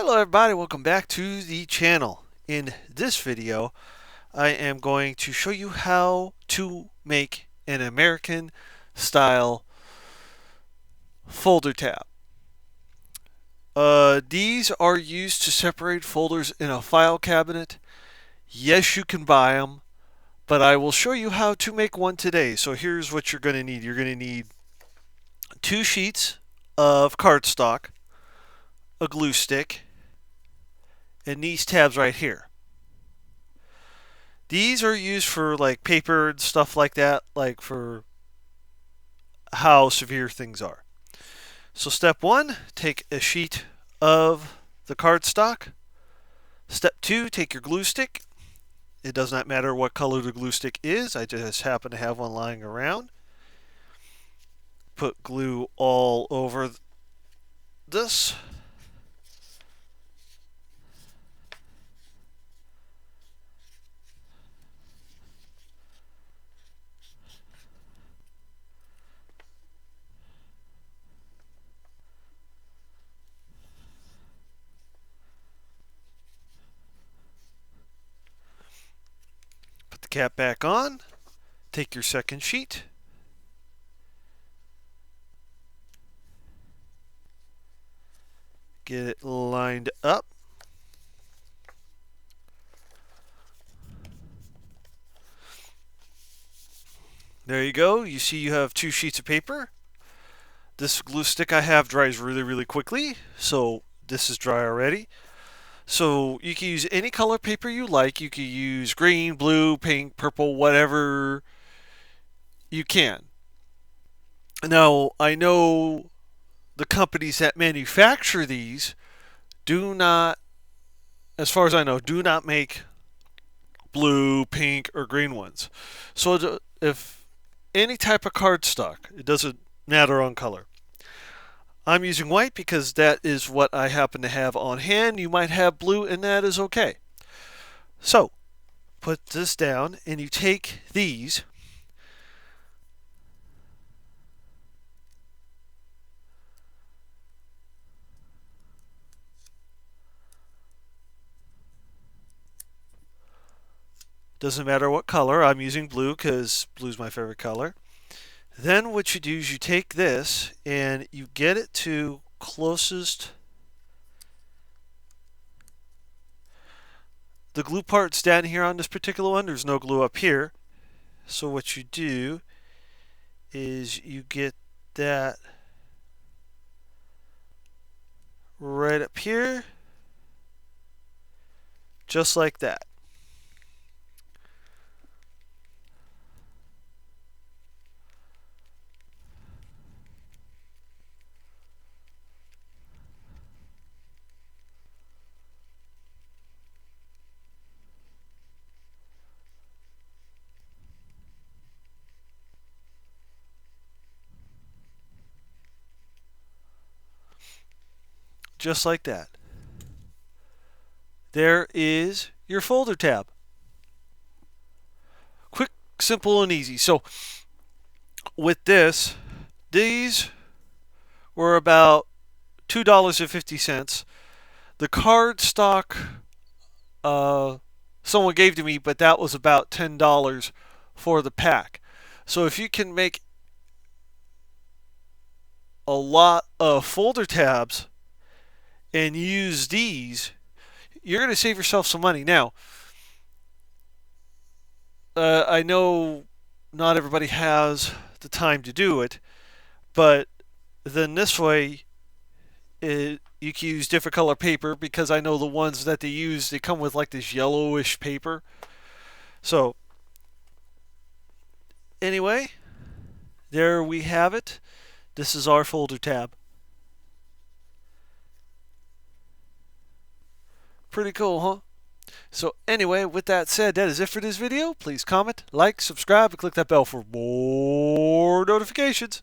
Hello everybody, welcome back to the channel. In this video, I am going to show you how to make an American style folder tab. These are used to separate folders in a file cabinet. Yes, you can buy them, but I will show you how to make one today. So here's what you're going to need. You're going to need 2 sheets of cardstock, a glue stick, and these tabs right here. These are used for like paper and stuff like that, like for how severe things are. So step 1, take a sheet of the cardstock. Step 2, take your glue stick. It does not matter what color the glue stick is. I just happen to have one lying around. Put glue all over this. Put the cap back on. Take your second sheet. Get it lined up. There you go. You see you have 2 sheets of paper. This glue stick I have dries really quickly, so this is dry already. So you can use any color paper you like. You can use green, blue, pink, purple, whatever you can. Now, I know the companies that manufacture these do not, as far as I know, do not make blue, pink, or green ones. So if any type of cardstock, it doesn't matter on color. I'm using white because that is what I happen to have on hand. You might have blue, and that is okay. So, put this down, and you take these. Doesn't matter what color. I'm using blue because blue is my favorite color. Then what you do is you take this and you get it to closest. The glue part's down here on this particular one. There's no glue up here. So what you do is you get that right up here, just like that. Just like that. There is your folder tab. Quick, simple, and easy. So with this, these were about $2.50. The cardstock someone gave to me, but that was about $10 for the pack. So if you can make a lot of folder tabs and use these, you're going to save yourself some money. Now, I know not everybody has the time to do it, but then this way you can use different color paper, because I know the ones that they use, they come with like this yellowish paper. So anyway, there we have it. This is our folder tab. Pretty cool, huh? So anyway, with that said, that is it for this video. Please comment, like, subscribe, and click that bell for more notifications.